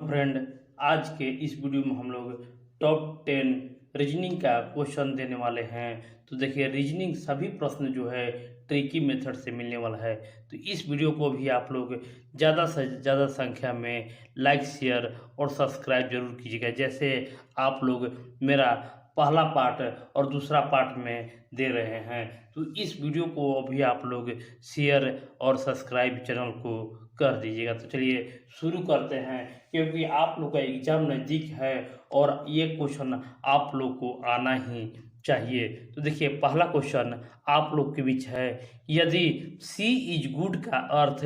Friend, आज के इस वीडियो में हम लोग टॉप 10 रीजनिंग का क्वेश्चन देने वाले हैं। तो देखिए, रीजनिंग सभी प्रश्न जो है ट्रिकी मेथड से मिलने वाला है। तो इस वीडियो को भी आप लोग ज़्यादा से ज़्यादा संख्या में लाइक, शेयर और सब्सक्राइब जरूर कीजिएगा। जैसे आप लोग मेरा पहला पार्ट और दूसरा पार्ट में दे रहे हैं, तो इस वीडियो को अभी आप लोग शेयर और सब्सक्राइब चैनल को कर दीजिएगा। तो चलिए शुरू करते हैं, क्योंकि आप लोग का एग्जाम नज़दीक है और ये क्वेश्चन आप लोग को आना ही चाहिए। तो देखिए, पहला क्वेश्चन आप लोग के बीच है, यदि सी इज गुड का अर्थ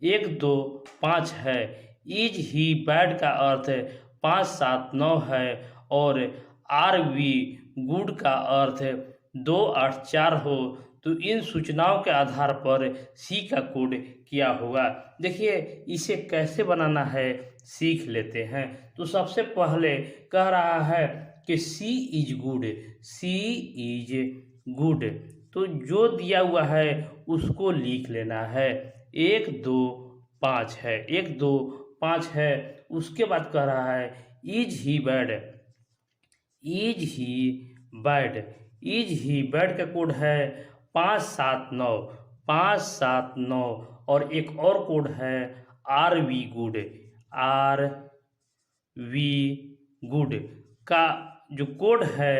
1 2 5 है, इज ही बैड का अर्थ 5 7 9 है और आर वी गुड का अर्थ 2 8 4 हो, तो इन सूचनाओं के आधार पर सी का कोड क्या होगा। देखिए, इसे कैसे बनाना है सीख लेते हैं। तो सबसे पहले कह रहा है कि C is good, C is good, तो जो दिया हुआ है उसको लिख लेना है। 1 2 5 है, 1 2 5 है। उसके बाद कह रहा है is he bad, is he bad, is he bad का कोड है 5 7 9, 5 7 9। और एक और कोड है are we good, are we good का जो कोड है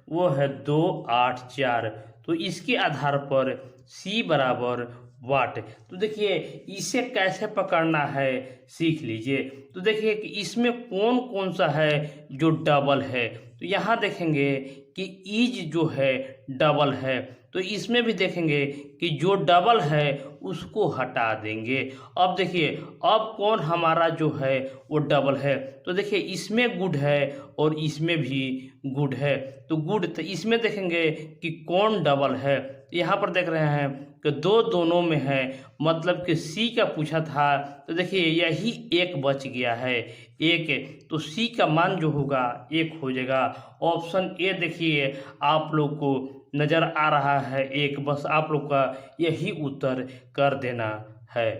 वो है 2 8 4। तो इसके आधार पर सी बराबर वाट। तो देखिए, इसे कैसे पकड़ना है सीख लीजिए। तो देखिए कि इसमें कौन कौन सा है जो डबल है। तो यहाँ देखेंगे कि इज जो है डबल है, तो इसमें भी देखेंगे कि जो डबल है उसको हटा देंगे। अब देखिए, अब कौन हमारा जो है वो डबल है। तो देखिए, इसमें गुड है और इसमें भी गुड है। तो गुड, तो इसमें देखेंगे कि कौन डबल है। यहाँ पर देख रहे हैं कि दो दोनों में है, मतलब कि सी का पूछा था। तो देखिए, यही एक बच गया है, एक, तो सी का मान जो होगा 1 हो जाएगा। ऑप्शन ए देखिए आप लोग को नज़र आ रहा है 1, बस आप लोग का यही उत्तर कर देना है।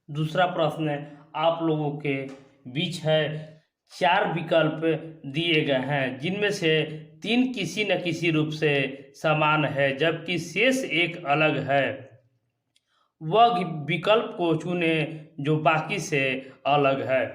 दूसरा प्रश्न आप लोगों के बीच है, 4 विकल्प दिए गए हैं जिनमें से 3 किसी न किसी रूप से समान है जबकि शेष एक अलग है। वह विकल्प को चुने जो बाकी से अलग है।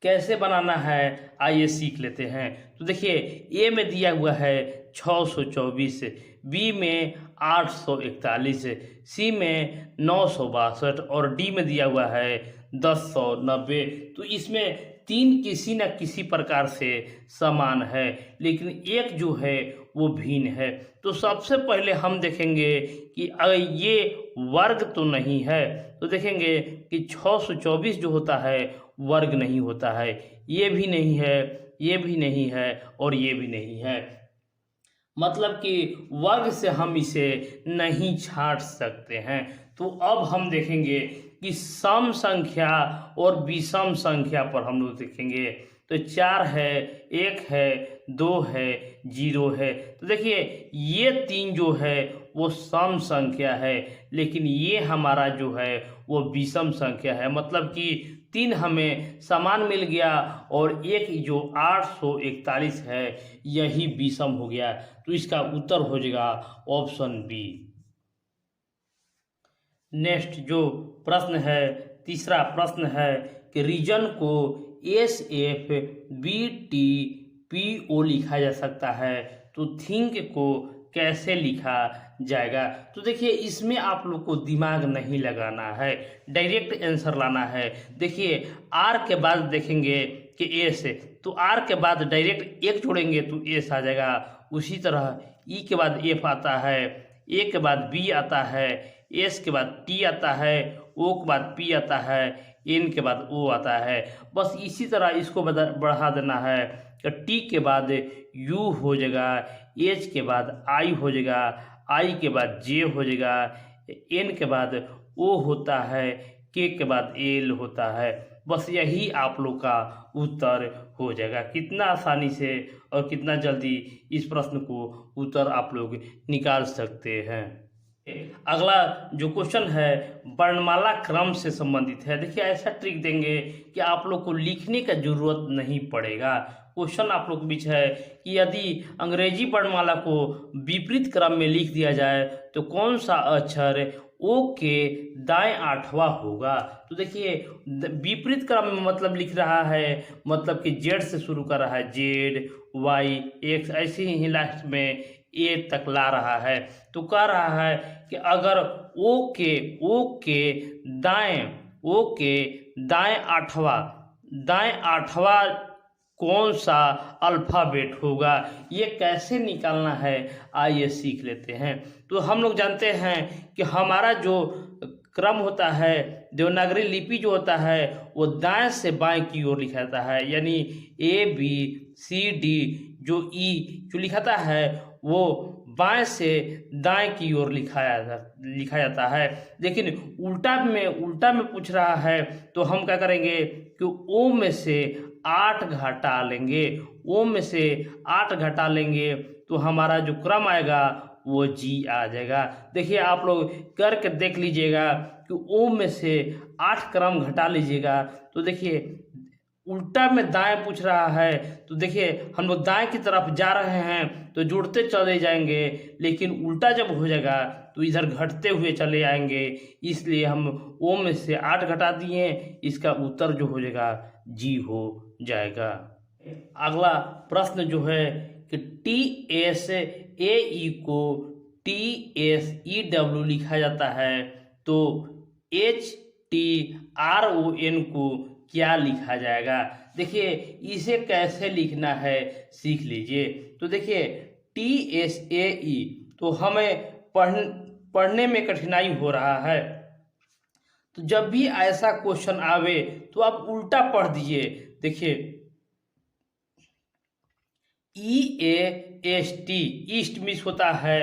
कैसे बनाना है आइए सीख लेते हैं। तो देखिए, ए में दिया हुआ है 624, बी में 841, सी में 962 और डी में दिया हुआ है 1090। तो इसमें 3 किसी न किसी प्रकार से समान है, लेकिन एक जो है वो भिन्न है। तो सबसे पहले हम देखेंगे कि अगर ये वर्ग तो नहीं है, तो देखेंगे कि 624 जो होता है वर्ग नहीं होता है, ये भी नहीं है, ये भी नहीं है और ये भी नहीं है। मतलब कि वर्ग से हम इसे नहीं छांट सकते हैं। तो अब हम देखेंगे कि सम संख्या और विषम संख्या पर हम लोग देखेंगे। तो 4 है, 1 है, 2 है, 0 है। तो देखिए, ये 3 जो है वो सम संख्या है, लेकिन ये हमारा जो है वो विषम संख्या है। मतलब कि 3 हमें समान मिल गया और एक जो 841 है यही विषम हो गया। तो इसका उत्तर हो जाएगा ऑप्शन बी। नेक्स्ट जो प्रश्न है, तीसरा प्रश्न है कि रीजन को S F B T P O लिखा जा सकता है, तो थिंक को कैसे लिखा जाएगा। तो देखिए, इसमें आप लोग को दिमाग नहीं लगाना है, डायरेक्ट आंसर लाना है। देखिए, आर के बाद देखेंगे कि एस, तो आर के बाद डायरेक्ट एक जोड़ेंगे तो एस आ जाएगा। उसी तरह ई के बाद एफ आता है, ए के बाद बी आता है, एस के बाद टी आता है, ओ के बाद पी आता है, एन के बाद ओ आता है। बस इसी तरह इसको बढ़ा देना है कि टी के बाद यू हो जाएगा, एच के बाद आई हो जाएगा, आई के बाद जे हो जाएगा, एन के बाद ओ होता है, के बाद एल होता है। बस यही आप लोग का उत्तर हो जाएगा। कितना आसानी से और कितना जल्दी इस प्रश्न को उत्तर आप लोग निकाल सकते हैं। अगला जो क्वेश्चन है वर्णमाला क्रम से संबंधित है। देखिए ऐसा ट्रिक देंगे कि आप लोग को लिखने का जरूरत नहीं पड़ेगा। क्वेश्चन आप लोग के बीच है कि यदि अंग्रेजी वर्णमाला को विपरीत क्रम में लिख दिया जाए तो कौन सा अक्षर ओ के दाएं आठवां होगा। तो देखिए विपरीत क्रम में मतलब लिख रहा है, मतलब कि जेड से शुरू कर रहा है, जेड वाई एक्स, ऐसे ही लास्ट में ए तक ला रहा है। तो कह रहा है कि अगर ओ के दाएं आठवां कौन सा अल्फ़ाबेट होगा, ये कैसे निकालना है आइए सीख लेते हैं। तो हम लोग जानते हैं कि हमारा जो क्रम होता है, देवनागरी लिपि जो होता है वो दाएं से बाएं की ओर लिखा जाता है, यानी ए बी सी डी जो ई जो लिखाता है वो बाएं से दाएं की ओर लिखा जाता है। लेकिन उल्टा में पूछ रहा है तो हम क्या करेंगे कि ओ में से 8 घटा लेंगे, ओ में से 8 घटा लेंगे तो हमारा जो क्रम आएगा वो जी आ जाएगा। देखिए आप लोग करके देख लीजिएगा कि ओ में से 8 क्रम घटा लीजिएगा। तो देखिए उल्टा में दाएं पूछ रहा है तो देखिए हम लोग दाएं की तरफ जा रहे हैं तो जुड़ते चले जाएंगे, लेकिन उल्टा जब हो जाएगा तो इधर घटते हुए चले आएंगे। इसलिए हम ओ में से 8 घटा दिए, इसका उत्तर जो हो जाएगा जी हो जाएगा। अगला प्रश्न जो है कि टी एस ए ई को टी एस ई डब्ल्यू लिखा जाता है तो H T R O N को क्या लिखा जाएगा। देखिए इसे कैसे लिखना है सीख लीजिए। तो देखिए टी एस ए ई तो हमें पढ़ने में कठिनाई हो रहा है, तो जब भी ऐसा क्वेश्चन आवे तो आप उल्टा पढ़ दीजिए। देखिए E A S T east मिस होता है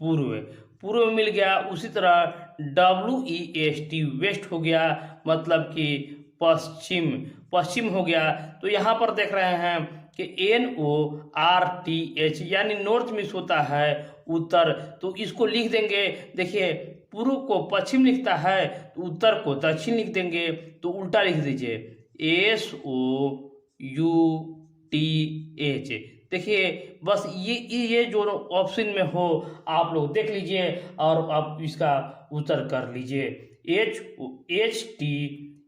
पूर्व मिल गया। उसी तरह W E S T west हो गया, मतलब कि पश्चिम हो गया। तो यहाँ पर देख रहे हैं कि N O R T H यानी नॉर्थ मिस होता है उत्तर, तो इसको लिख देंगे। देखिए पूर्व को पश्चिम लिखता है तो उत्तर को दक्षिण लिख देंगे, तो उल्टा लिख दीजिए S O U T H. देखिए बस ये जो ऑप्शन में हो आप लोग देख लीजिए और आप इसका उत्तर कर लीजिए।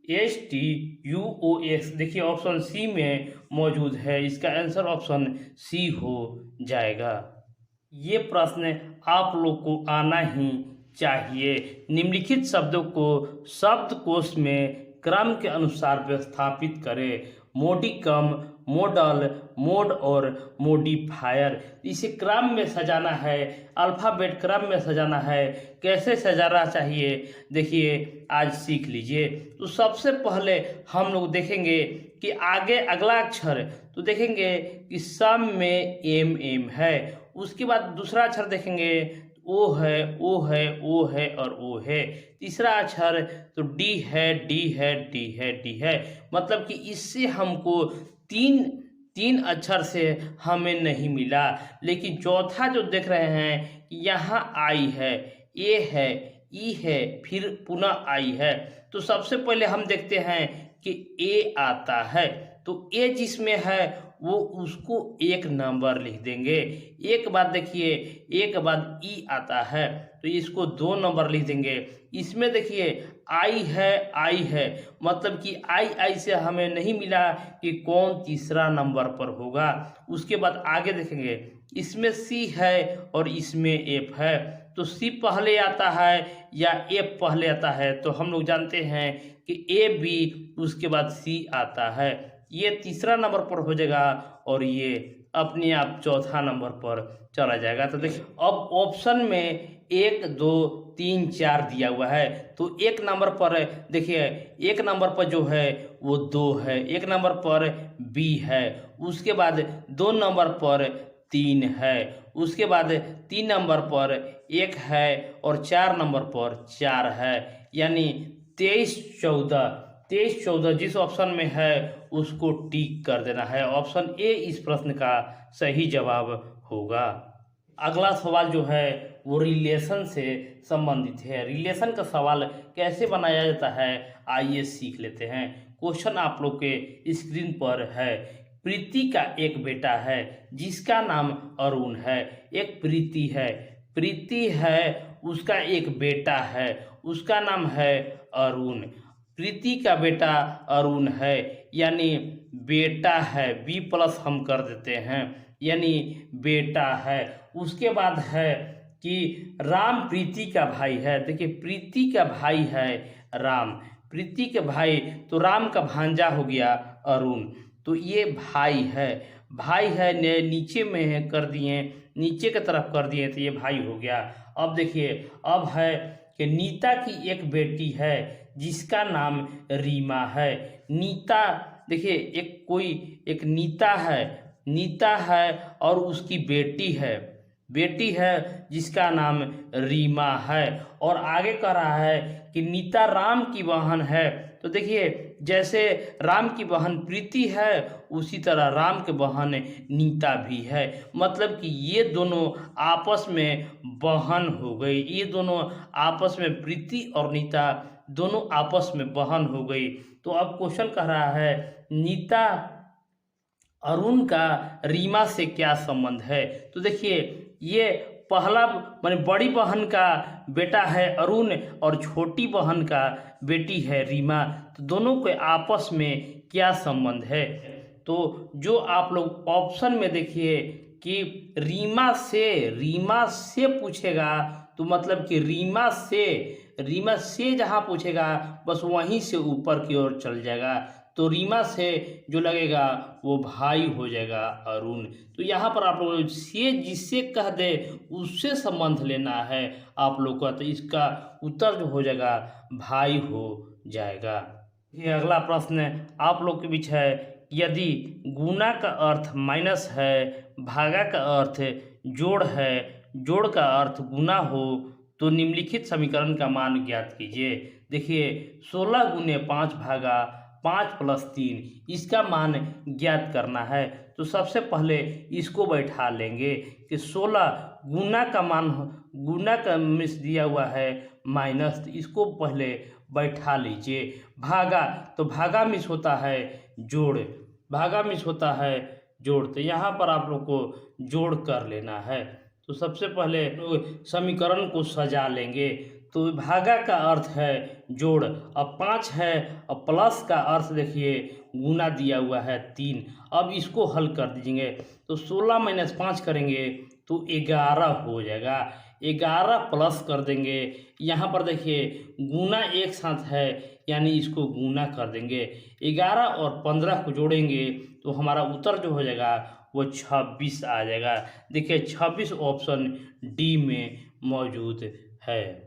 एच टी यू ओ एक्स देखिए ऑप्शन सी में मौजूद है, इसका आंसर ऑप्शन सी हो जाएगा। ये प्रश्न आप लोग को आना ही चाहिए। निम्नलिखित शब्दों को शब्दकोश में क्रम के अनुसार व्यवस्थापित करें। मोडिकम, मॉडल, मोड और मोडिफायर। इसे क्रम में सजाना है, अल्फ़ाबेट क्रम में सजाना है। कैसे सजाना चाहिए देखिए आज सीख लीजिए। तो सबसे पहले हम लोग देखेंगे कि आगे अगला अक्षर तो देखेंगे कि सम में एम है। उसके बाद दूसरा अक्षर देखेंगे ओ है और ओ है। तीसरा अक्षर तो डी है। मतलब कि इससे हमको तीन अक्षर से हमें नहीं मिला। लेकिन चौथा जो देख रहे हैं यहाँ आई है, ए है, ई है, फिर पुनः आई है। तो सबसे पहले हम देखते हैं कि ए आता है, तो ए जिसमें है वो उसको 1 नंबर लिख देंगे। एक बात देखिए, एक बाद ई आता है तो इसको 2 नंबर लिख देंगे। इसमें देखिए आई है, मतलब कि आई से हमें नहीं मिला कि कौन तीसरा नंबर पर होगा। उसके बाद आगे देखेंगे, इसमें सी है और इसमें एफ है, तो सी पहले आता है या एफ पहले आता है। तो हम लोग जानते हैं कि ए बी उसके बाद सी आता है, ये तीसरा नंबर पर हो जाएगा और ये अपने आप चौथा नंबर पर चला जाएगा। तो देखिए अब ऑप्शन में 1 2 3 4 दिया हुआ है, तो 1 नंबर पर देखिए 1 नंबर पर जो है वो 2 है, 1 नंबर पर बी है, उसके बाद 2 नंबर पर 3 है, उसके बाद 3 नंबर पर 1 है और 4 नंबर पर 4 है। यानी 23 14 जिस ऑप्शन में है उसको टिक कर देना है। ऑप्शन ए इस प्रश्न का सही जवाब होगा। अगला सवाल जो है वो रिलेशन से संबंधित है। रिलेशन का सवाल कैसे बनाया जाता है आइए सीख लेते हैं। क्वेश्चन आप लोग के स्क्रीन पर है। प्रीति का एक बेटा है जिसका नाम अरुण है। एक प्रीति है उसका एक बेटा है उसका नाम है अरुण। प्रीति का बेटा अरुण है यानी बेटा है, बी प्लस हम कर देते हैं यानी बेटा है। उसके बाद है कि राम प्रीति का भाई है। देखिए प्रीति का भाई है राम, प्रीति के भाई तो राम का भांजा हो गया अरुण। तो ये भाई है नीचे में है कर दिए, नीचे की तरफ कर दिए तो ये भाई हो गया। अब देखिए अब है कि नीता की एक बेटी है जिसका नाम रीमा है। नीता देखिए एक नीता है और उसकी बेटी है जिसका नाम रीमा है। और आगे कह रहा है कि नीता राम की बहन है। तो देखिए जैसे राम की बहन प्रीति है उसी तरह राम के बहन नीता भी है। मतलब कि ये दोनों आपस में बहन हो गई, ये दोनों आपस में प्रीति और नीता दोनों आपस में बहन हो गई। तो अब क्वेश्चन कह रहा है नीता अरुण का रीमा से क्या संबंध है। तो देखिए ये पहला माने बड़ी बहन का बेटा है अरुण और छोटी बहन का बेटी है रीमा। तो दोनों के आपस में क्या संबंध है। तो जो आप लोग ऑप्शन में देखिए कि रीमा से पूछेगा तो मतलब कि रीमा से जहाँ पूछेगा बस वहीं से ऊपर की ओर चल जाएगा। तो रीमा से जो लगेगा वो भाई हो जाएगा अरुण। तो यहाँ पर आप लोग से जिससे कह दे उससे संबंध लेना है आप लोग का। तो इसका उत्तर जो हो जाएगा भाई हो जाएगा। ये अगला प्रश्न आप लोग के बीच है। यदि गुना का अर्थ माइनस है, भागा का अर्थ जोड़ है, जोड़ का अर्थ गुना हो तो निम्नलिखित समीकरण का मान ज्ञात कीजिए। देखिए 16 गुने 5 भागा 5 + 3 इसका मान ज्ञात करना है। तो सबसे पहले इसको बैठा लेंगे कि 16 गुना का मिस दिया हुआ है माइनस, तो इसको पहले बैठा लीजिए। भागा तो भागा मिस होता है जोड़, तो यहाँ पर आप लोग को जोड़ कर लेना है। तो सबसे पहले समीकरण को सजा लेंगे। तो भागा का अर्थ है जोड़, अब 5 है और प्लस का अर्थ देखिए गुना दिया हुआ है 3। अब इसको हल कर दीजिए तो 16 - 5 करेंगे तो 11 हो जाएगा। 11 प्लस कर देंगे, यहाँ पर देखिए गुना एक साथ है यानी इसको गुना कर देंगे। 11 और 15 को जोड़ेंगे तो हमारा उत्तर जो हो जाएगा वो 26 आ जाएगा। देखिए 26 ऑप्शन डी में मौजूद है।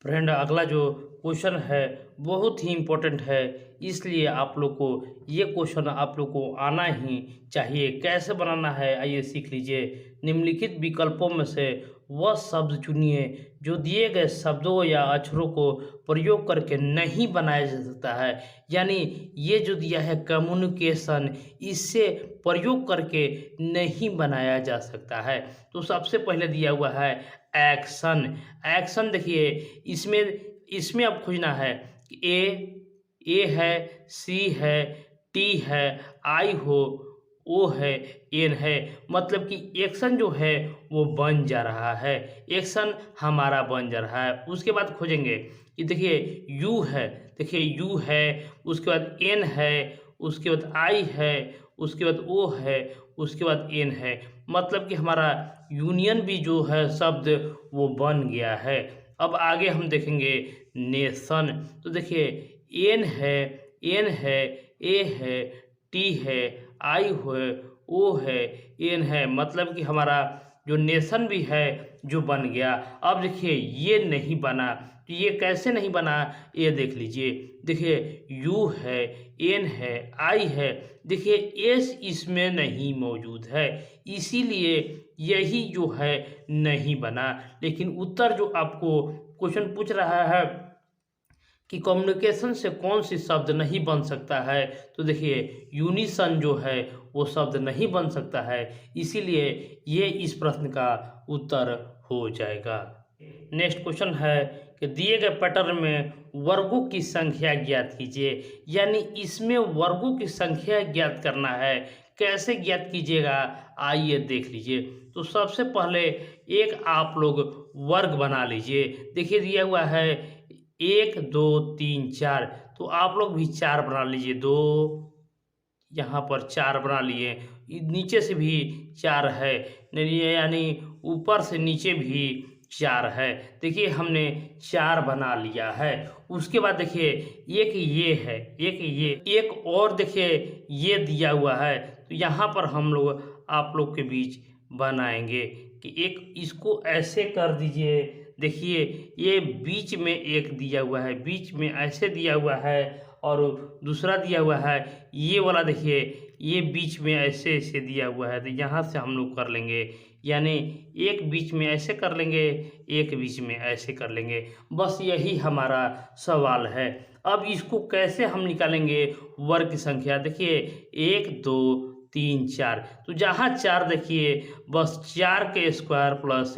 फ्रेंड अगला जो क्वेश्चन है बहुत ही इम्पोर्टेंट है, इसलिए आप लोग को ये क्वेश्चन आप लोग को आना ही चाहिए। कैसे बनाना है आइए सीख लीजिए। निम्नलिखित विकल्पों में से वह शब्द चुनिए जो दिए गए शब्दों या अक्षरों को प्रयोग करके नहीं बनाया जा सकता है। यानी ये जो दिया है कम्युनिकेशन, इससे प्रयोग करके नहीं बनाया जा सकता है। तो सबसे पहले दिया हुआ है एक्शन देखिए इसमें अब खोजना है कि ए है, सी है, टी है, आई हो, ओ है, एन है। मतलब कि एक्शन जो है वो बन जा रहा है, एक्शन हमारा बन जा रहा है। उसके बाद खोजेंगे कि देखिए यू है, उसके बाद एन है, उसके बाद आई है, उसके बाद ओ है, उसके बाद एन है। मतलब कि हमारा यूनियन भी जो है शब्द वो बन गया है। अब आगे हम देखेंगे नेशन। तो देखिए एन है, ए है, टी है, आई है, ओ है, एन है। मतलब कि हमारा जो नेशन भी है जो बन गया। अब देखिए ये नहीं बना, तो ये कैसे नहीं बना ये देख लीजिए। देखिए यू है, एन है, आई है, देखिए एस इसमें नहीं मौजूद है, इसीलिए यही जो है नहीं बना। लेकिन उत्तर जो आपको क्वेश्चन पूछ रहा है कि कम्युनिकेशन से कौन सी शब्द नहीं बन सकता है। तो देखिए यूनिसन जो है वो शब्द नहीं बन सकता है, इसीलिए ये इस प्रश्न का उत्तर हो जाएगा। नेक्स्ट क्वेश्चन है कि दिए गए पैटर्न में वर्गों की संख्या ज्ञात कीजिए, यानी इसमें वर्गों की संख्या ज्ञात करना है। कैसे ज्ञात कीजिएगा, आइए देख लीजिए। तो सबसे पहले एक आप लोग वर्ग बना लीजिए। देखिए दिया हुआ है 1 2 3 4, तो आप लोग भी 4 बना लीजिए। 2 यहाँ पर 4 बना लिए, नीचे से भी 4 है, यानी ऊपर से नीचे भी 4 है। देखिए हमने 4 बना लिया है। उसके बाद देखिए एक ये है, एक ये, एक और देखिए ये दिया हुआ है। तो यहाँ पर हम लोग आप लोग के बीच बनाएंगे कि एक इसको ऐसे कर दीजिए। देखिए ये बीच में एक दिया हुआ है, बीच में ऐसे दिया हुआ है, और दूसरा दिया हुआ है ये वाला। देखिए ये बीच में ऐसे ऐसे दिया हुआ है, तो यहाँ से हम लोग कर लेंगे, यानी एक बीच में ऐसे कर लेंगे, एक बीच में ऐसे कर लेंगे। बस यही हमारा सवाल है। अब इसको कैसे हम निकालेंगे वर्ग की संख्या। देखिए 1 2 3 4, तो जहाँ 4 देखिए बस 4 के स्क्वायर प्लस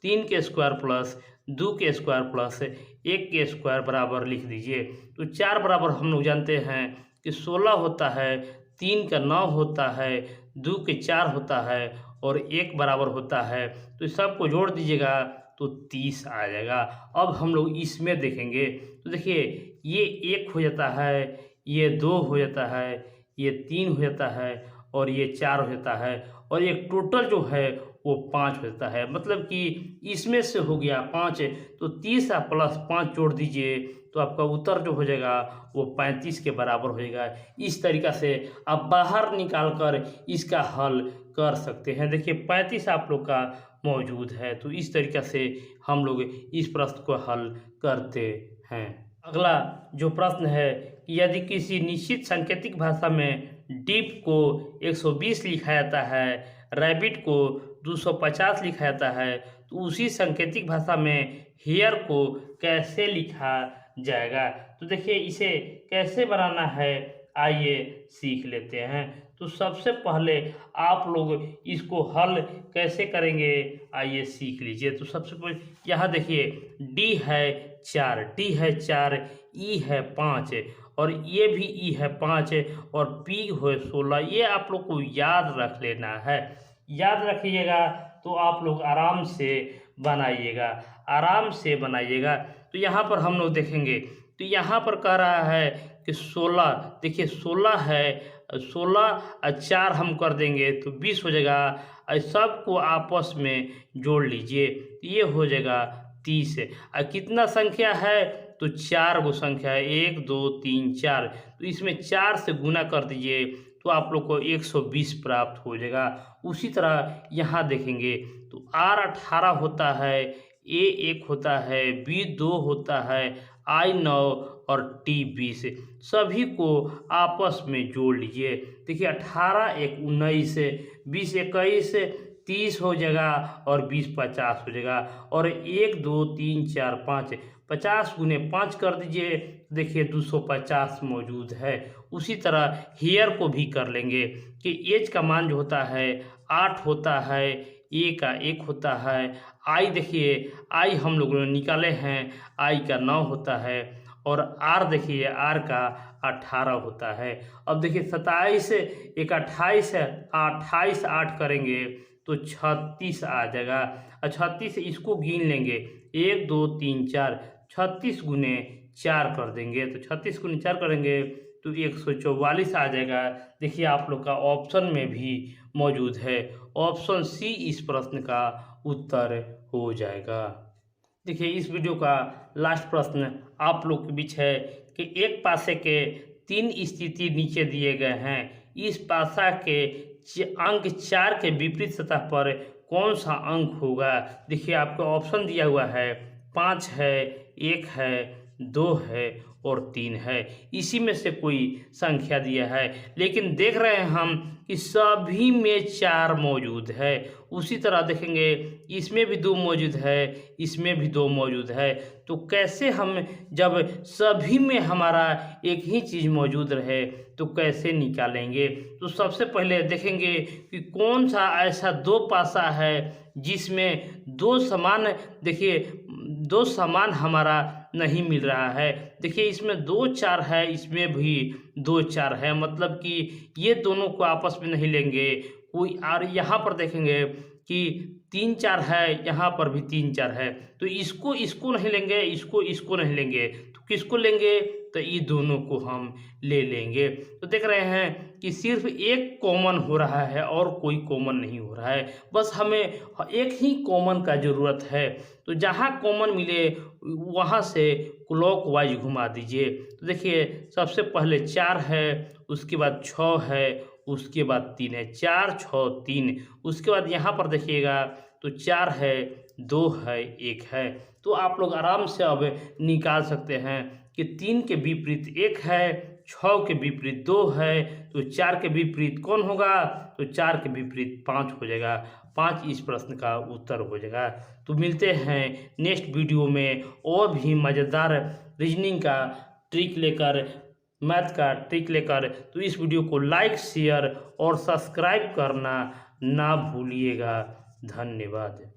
3 के स्क्वायर प्लस 2 के स्क्वायर प्लस 1 के स्क्वायर बराबर लिख दीजिए। तो 4 बराबर हम लोग जानते हैं कि 16 होता है, 3 का 9 होता है, 2 के 4 होता है, और 1 बराबर होता है। तो इस सबको जोड़ दीजिएगा तो 30 आ जाएगा। अब हम लोग इसमें देखेंगे, तो देखिए ये 1 हो जाता है, ये 2 हो जाता है, ये 3 हो जाता है, और ये 4 हो जाता है, और एक टोटल जो है वो 5 हो जाता है। मतलब कि इसमें से हो गया 5, तो 30 प्लस 5 जोड़ दीजिए, तो आपका उत्तर जो हो जाएगा वो 35 के बराबर हो जाएगा। इस तरीक़ा से आप बाहर निकाल कर इसका हल कर सकते हैं। देखिए 35 आप लोग का मौजूद है, तो इस तरीक़ा से हम लोग इस प्रश्न को हल करते हैं। अगला जो प्रश्न है कि यदि किसी निश्चित सांकेतिक भाषा में डीप को 120 लिखा जाता है, रैबिट को 250 लिखा जाता है, तो उसी सांकेतिक भाषा में हेयर को कैसे लिखा जाएगा। तो देखिए इसे कैसे बनाना है, आइए सीख लेते हैं। तो सबसे पहले आप लोग इसको हल कैसे करेंगे, आइए सीख लीजिए। तो सबसे पहले यहाँ देखिए डी है 4, डी है 4, ई है 5, और ये भी ई है 5, और पी है 16। ये आप लोग को याद रख लेना है। याद रखिएगा तो आप लोग आराम से बनाइएगा, आराम से बनाइएगा। तो यहाँ पर हम लोग देखेंगे, तो यहाँ पर कह रहा है कि 16, देखिए 16 है, 16 और 4 हम कर देंगे तो 20 हो जाएगा। और सबको आपस में जोड़ लीजिए, ये हो जाएगा 30। और कितना संख्या है, तो 4 गो संख्या है, 1 2 3 4। तो इसमें 4 से गुना कर दीजिए तो आप लोग को 120 प्राप्त हो जाएगा। उसी तरह यहाँ देखेंगे तो R 18 होता है, A 1 होता है, B 2 होता है, I 9 और T 20। सभी को आपस में जोड़ लीजिए। देखिए 18 1 19, 20 21 30 हो जाएगा, और 20 50 हो जाएगा। और 1 2 3 4 5, 50 गुने 5 कर दीजिए, देखिए 250 मौजूद है। उसी तरह हेयर को भी कर लेंगे कि एज का मान जो होता है 8 होता है, ए का 1 होता है, आई देखिए आई हम लोगों ने निकाले हैं, आई का 9 होता है, और आर देखिए आर का 18 होता है। अब देखिए 27 1 28 है, 28 8 करेंगे तो 36 आ जाएगा। और 36 इसको गिन लेंगे, 1 2 3 4, 36 गुने 4 कर देंगे, तो 36 गुने 4 करेंगे तो 144 आ जाएगा। देखिए आप लोग का ऑप्शन में भी मौजूद है, ऑप्शन सी इस प्रश्न का उत्तर हो जाएगा। देखिए इस वीडियो का लास्ट प्रश्न आप लोग के बीच है कि एक पासे के 3 स्थिति नीचे दिए गए हैं, इस पासा के अंक 4 के विपरीत सतह पर कौन सा अंक होगा। देखिए आपको ऑप्शन दिया हुआ है, 5 है, 1 है, 2 है, और 3 है। इसी में से कोई संख्या दिया है, लेकिन देख रहे हैं हम कि सभी में 4 मौजूद है। उसी तरह देखेंगे इसमें भी 2 मौजूद है, इसमें भी 2 मौजूद है। तो कैसे हम, जब सभी में हमारा एक ही चीज़ मौजूद रहे तो कैसे निकालेंगे? तो सबसे पहले देखेंगे कि कौन सा ऐसा 2 पासा है जिसमें 2 समान, देखिए 2 समान हमारा नहीं मिल रहा है। देखिए इसमें 2 4 है, इसमें भी 2 4 है, मतलब कि ये दोनों को आपस में नहीं लेंगे कोई। और यहाँ पर देखेंगे कि 3 4 है, यहाँ पर भी 3 4 है, तो इसको नहीं लेंगे, इसको नहीं लेंगे, तो किसको लेंगे? तो ये दोनों को हम ले लेंगे। तो देख रहे हैं कि सिर्फ एक कॉमन हो रहा है और कोई कॉमन नहीं हो रहा है, बस हमें एक ही कॉमन का ज़रूरत है। तो जहाँ कॉमन मिले वहाँ से क्लॉकवाइज घुमा दीजिए। तो देखिए सबसे पहले 4 है, उसके बाद 6 है, उसके बाद 3 है। 4 6 3, उसके बाद यहाँ पर देखिएगा तो 4 है, 2 है, 1 है। तो आप लोग आराम से अब निकाल सकते हैं कि 3 के विपरीत 1 है, 6 के विपरीत 2 है, तो 4 के विपरीत कौन होगा? तो 4 के विपरीत 5 हो जाएगा। 5 इस प्रश्न का उत्तर हो जाएगा। तो मिलते हैं नेक्स्ट वीडियो में और भी मज़ेदार रीजनिंग का ट्रिक लेकर, मैथ का ट्रिक लेकर। तो इस वीडियो को लाइक, शेयर और सब्सक्राइब करना ना भूलिएगा। धन्यवाद।